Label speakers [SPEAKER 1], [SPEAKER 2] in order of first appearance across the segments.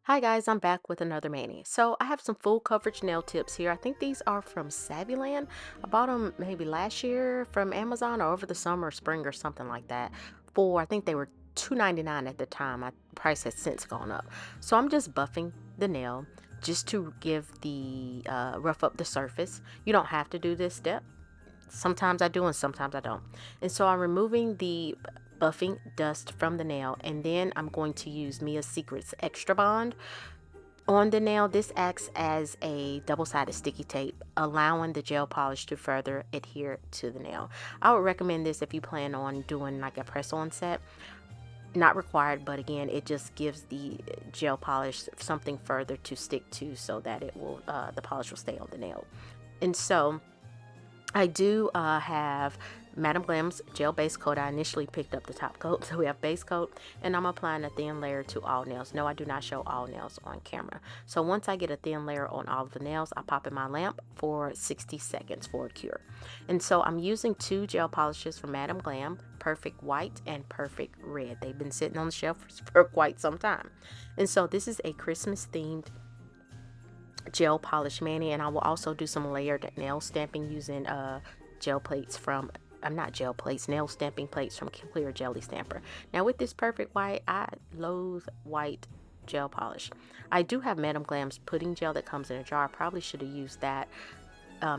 [SPEAKER 1] Hi guys, I'm back with another mani. So I have some full coverage nail tips here. I think these are from 𝑻𝒊𝒔𝒉. I bought them maybe last year from Amazon or over the summer or spring or something like that. I think they were $2.99 at the time. The price has since gone up. So I'm just buffing the nail just to give the rough up the surface. You don't have to do this step. Sometimes I do and sometimes I don't. And so I'm removing the buffing dust from the nail, and then I'm going to use Mia's Secrets Extra Bond on the nail. This acts as a double-sided sticky tape, allowing the gel polish to further adhere to the nail. I would recommend this if you plan on doing like a press-on set. Not required, but again, it just gives the gel polish something further to stick to so that it will the polish will stay on the nail. And so I do have 𝒊𝒔𝒉's gel base coat. I initially picked up the top coat, so we have base coat, and I'm applying a thin layer to all nails. No, I do not show all nails on camera. So once I get a thin layer on all of the nails, I pop in my lamp for 60 seconds for a cure. And so I'm using two gel polishes from 𝒊𝒔𝒉, Perfect White and Perfect Red. They've been sitting on the shelf for quite some time. And so this is a Christmas themed gel polish mani, and I will also do some layered nail stamping using gel plates from not gel plates, nail stamping plates from Clear Jelly Stamper. Now with this Perfect White, I loathe white gel polish. I do have 𝒊𝒔𝒉's pudding gel that comes in a jar. I probably should have used that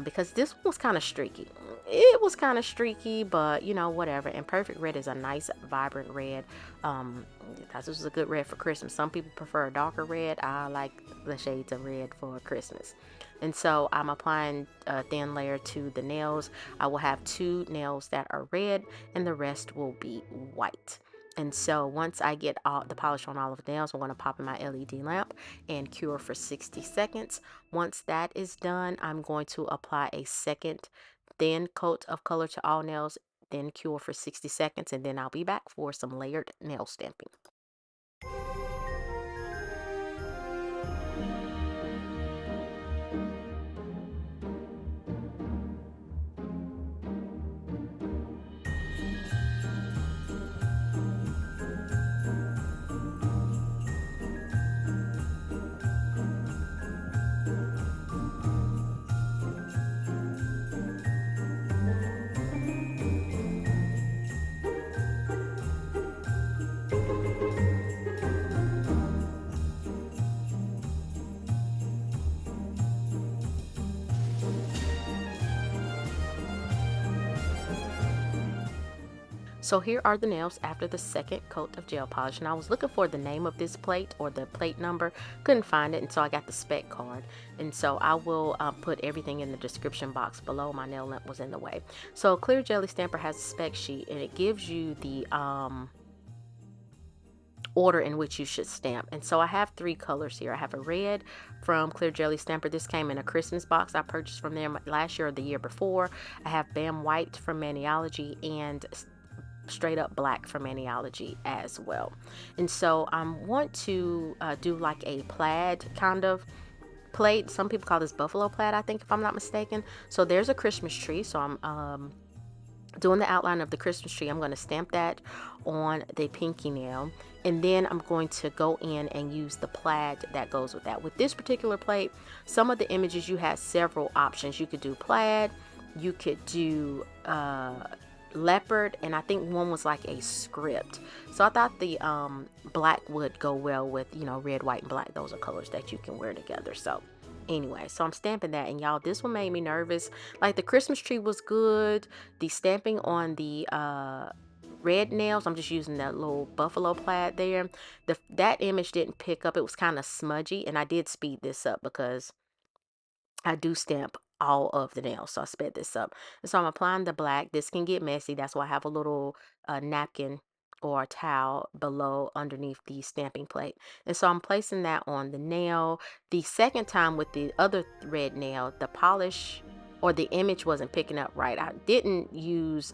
[SPEAKER 1] because this one was kind of streaky. It was kind of streaky, but you know, whatever. And Perfect Red is a nice vibrant red. This was a good red for Christmas. Some people prefer a darker red. I like the shades of red for Christmas. And so I'm applying a thin layer to the nails. I will have two nails that are red and the rest will be white. And so once I get all the polish on all of the nails, I'm going to pop in my LED lamp and cure for 60 seconds. Once that is done, I'm going to apply a second thin coat of color to all nails, then cure for 60 seconds, and then I'll be back for some layered nail stamping. So here are the nails after the second coat of gel polish. And I was looking for the name of this plate or the plate number. Couldn't find it, and so I got the spec card. And so I will put everything in the description box below. My nail lamp was in the way. So Clear Jelly Stamper has a spec sheet, and it gives you the order in which you should stamp. And so I have three colors here. I have a red from Clear Jelly Stamper. This came in a Christmas box I purchased from them last year or the year before. I have Bam White from 𝒊𝒔𝒉 and straight up black from 𝒊𝒔𝒉 as well. And so I want to do like a plaid kind of plate. Some people call this buffalo plaid, I think, if I'm not mistaken. So there's a Christmas tree, so I'm doing the outline of the Christmas tree. I'm going to stamp that on the pinky nail, and then I'm going to go in and use the plaid that goes with that. With this particular plate, some of the images, you had several options. You could do plaid, you could do leopard, and I think one was like a script. So I thought the black would go well with, you know, red, white, and black. Those are colors that you can wear together. So anyway, so I'm stamping that, and y'all, this one made me nervous. Like, the Christmas tree was good. The stamping on the red nails, I'm just using that little buffalo plaid there. That image didn't pick up. It was kind of smudgy, and I did speed this up because I do stamp all of the nails, so I sped this up. And so I'm applying the black. This can get messy. That's why I have a little napkin or a towel below underneath the stamping plate. And so I'm placing that on the nail. The second time with the other red nail, the polish or the image wasn't picking up right. I didn't use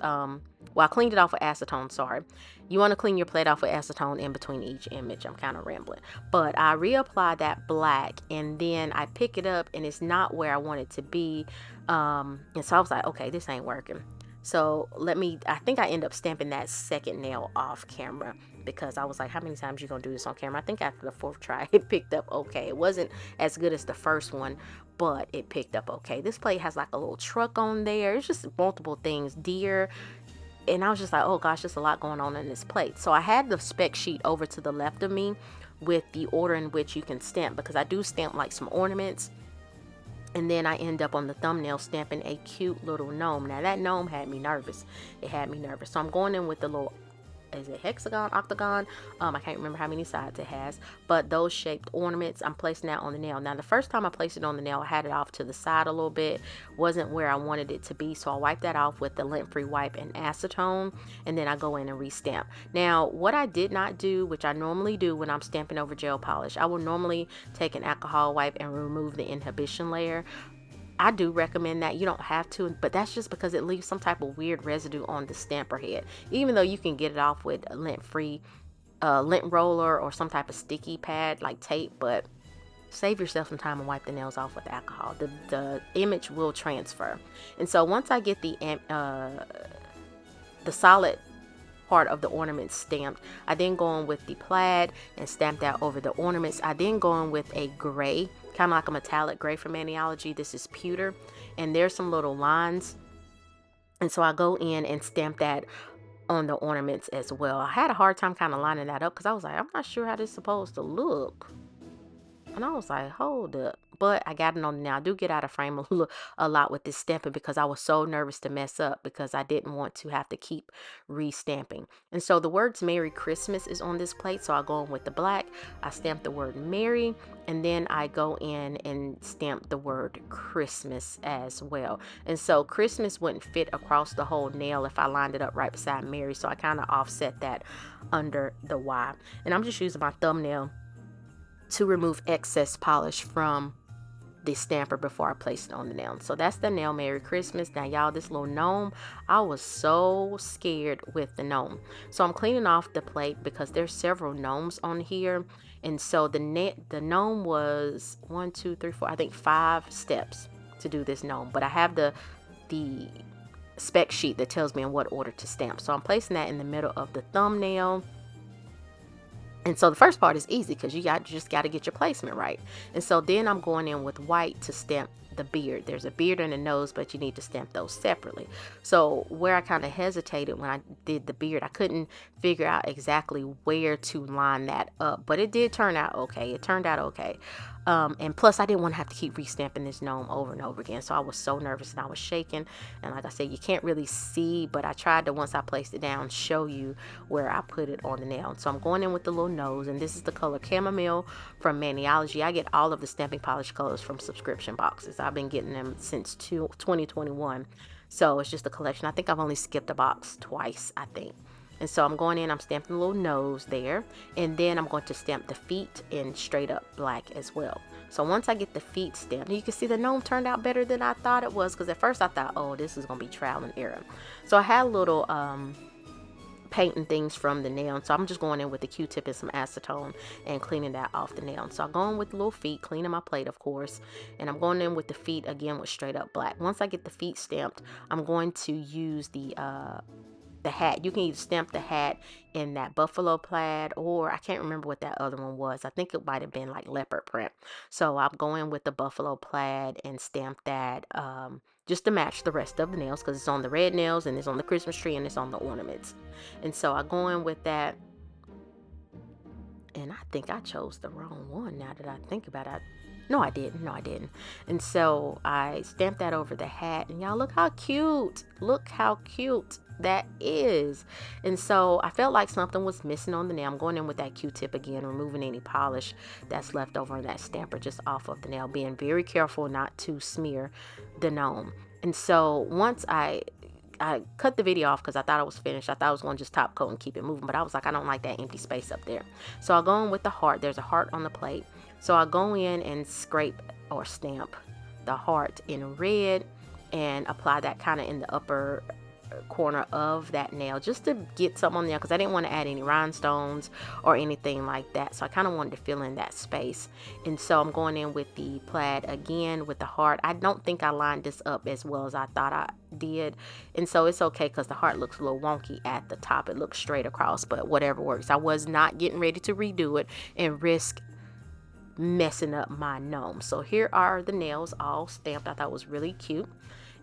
[SPEAKER 1] I cleaned it off with acetone. Sorry, you want to clean your plate off with acetone in between each image. I'm kind of rambling, but I reapply that black, and then I pick it up and it's not where I want it to be. And so I was like, okay, this ain't working. So I think I end up stamping that second nail off camera because I was like, how many times you gonna do this on camera? I think after the fourth try, it picked up okay. It wasn't as good as the first one, but it picked up okay. This plate has like a little truck on there. It's just multiple things, deer. And I was just like, oh gosh, there's a lot going on in this plate. So I had the spec sheet over to the left of me with the order in which you can stamp, because I do stamp like some ornaments. And then I end up on the thumbnail stamping a cute little gnome. Now that gnome had me nervous. It had me nervous. So I'm going in with the little, is it hexagon, octagon? I can't remember how many sides it has. But those shaped ornaments, I'm placing that on the nail. Now the first time I placed it on the nail, I had it off to the side a little bit. Wasn't where I wanted it to be. So I wiped that off with the lint-free wipe and acetone. And then I go in and re-stamp. Now what I did not do, which I normally do when I'm stamping over gel polish, I will normally take an alcohol wipe and remove the inhibition layer. I do recommend that. You don't have to, but that's just because it leaves some type of weird residue on the stamper head, even though you can get it off with a lint-free lint roller or some type of sticky pad like tape. But save yourself some time and wipe the nails off with alcohol. The image will transfer. And so once I get the solid part of the ornament stamped, I then go in with the plaid and stamp that over the ornaments. I then go in with a gray, kind of like a metallic gray from 𝑻𝒊𝒔𝒉. This is pewter, and there's some little lines, and so I go in and stamp that on the ornaments as well. I had a hard time kind of lining that up because I was like, I'm not sure how this is supposed to look. And I was like, hold up. But I got it on now. I do get out of frame a lot with this stamping because I was so nervous to mess up because I didn't want to have to keep re-stamping. And so the words Merry Christmas is on this plate. So I go in with the black. I stamp the word Merry. And then I go in and stamp the word Christmas as well. And so Christmas wouldn't fit across the whole nail if I lined it up right beside Merry. So I kind of offset that under the Y. And I'm just using my thumbnail to remove excess polish from the stamper before I place it on the nail. So that's the nail Merry Christmas. Now y'all, this little gnome, I was so scared with the gnome. So I'm cleaning off the plate because there's several gnomes on here. And so the gnome was 1, 2, 3, 4, I think 5 steps to do this gnome. But I have the spec sheet that tells me in what order to stamp. So I'm placing that in the middle of the thumbnail. And so the first part is easy because you just got to get your placement right. And so then I'm going in with white to stamp the beard. There's a beard and a nose, but you need to stamp those separately. So where I kind of hesitated when I did the beard, I couldn't figure out exactly where to line that up, but it did turn out okay. It turned out okay. And plus I didn't want to have to keep restamping this gnome over and over again. So I was so nervous and I was shaking. And like I said, you can't really see, but I tried to, once I placed it down, show you where I put it on the nail. So I'm going in with the little nose, and this is the color Chamomile from 𝑻𝒊𝒔𝒉. I get all of the stamping polish colors from subscription boxes. I've been getting them since 2021. So it's just a collection. I think I've only skipped a box twice, I think. And so I'm going in, I'm stamping the little nose there, and then I'm going to stamp the feet in straight up black as well. So once I get the feet stamped, you can see the gnome turned out better than I thought it was, because at first I thought, oh, this is going to be trial and error. So I had a little painting things from the nail, so I'm just going in with the Q-tip and some acetone and cleaning that off the nail. So I'm going with the little feet, cleaning my plate, of course, and I'm going in with the feet again with straight up black. Once I get the feet stamped, I'm going to use the hat. You can either stamp the hat in that buffalo plaid, or I can't remember what that other one was. I think it might have been like leopard print. So I'm going with the buffalo plaid and stamp that just to match the rest of the nails, because it's on the red nails and it's on the Christmas tree and it's on the ornaments. And so I go in with that, and I think I chose the wrong one now that I think about it. No, I didn't. And so I stamped that over the hat, and y'all, look how cute that is. And so I felt like something was missing on the nail. I'm going in with that Q-tip again, removing any polish that's left over on that stamper just off of the nail, being very careful not to smear the gnome. And so once I cut the video off because I thought it was finished. I thought I was going to just top coat and keep it moving, but I was like, I don't like that empty space up there. So I'll go in with the heart. There's a heart on the plate. So I'll go in and scrape or stamp the heart in red and apply that kind of in the upper corner of that nail, just to get something on there, because I didn't want to add any rhinestones or anything like that. So I kind of wanted to fill in that space. And so I'm going in with the plaid again with the heart. I don't think I lined this up as well as I thought I did. And so it's okay because the heart looks a little wonky at the top. It looks straight across, but whatever works. I was not getting ready to redo it and risk messing up my gnome. So here are the nails all stamped. I thought it was really cute.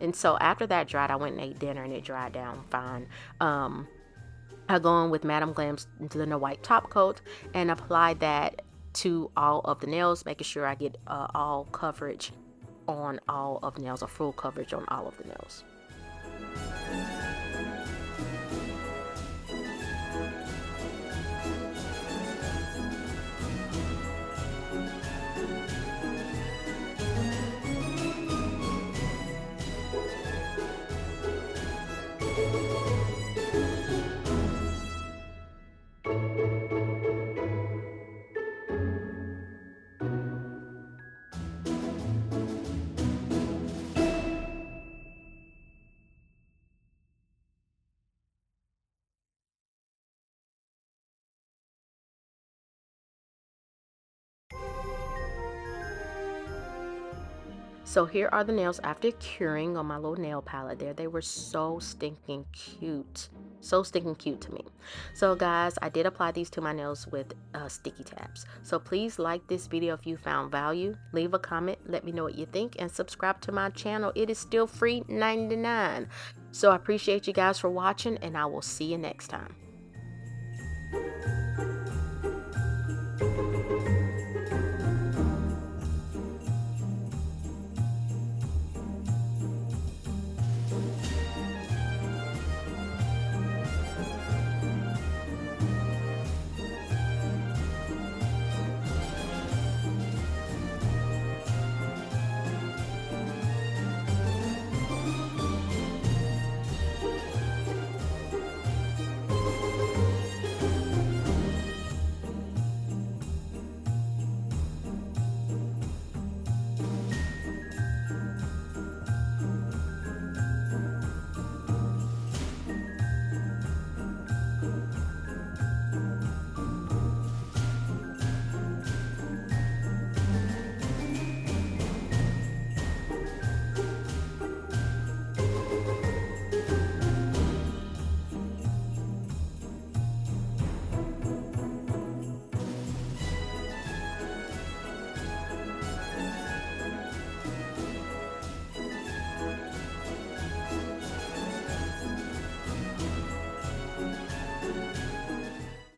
[SPEAKER 1] And so after that dried, I went and ate dinner and it dried down fine. I go in with 𝑻𝒊𝒔𝒉 into the white top coat and apply that to all of the nails, making sure I get all coverage on all of the nails, or full coverage on all of the nails. So here are the nails after curing on my little nail palette there. They were so stinking cute. So stinking cute to me. So guys, I did apply these to my nails with sticky tabs. So please like this video if you found value. Leave a comment. Let me know what you think. And subscribe to my channel. It is still free $99. So I appreciate you guys for watching. And I will see you next time.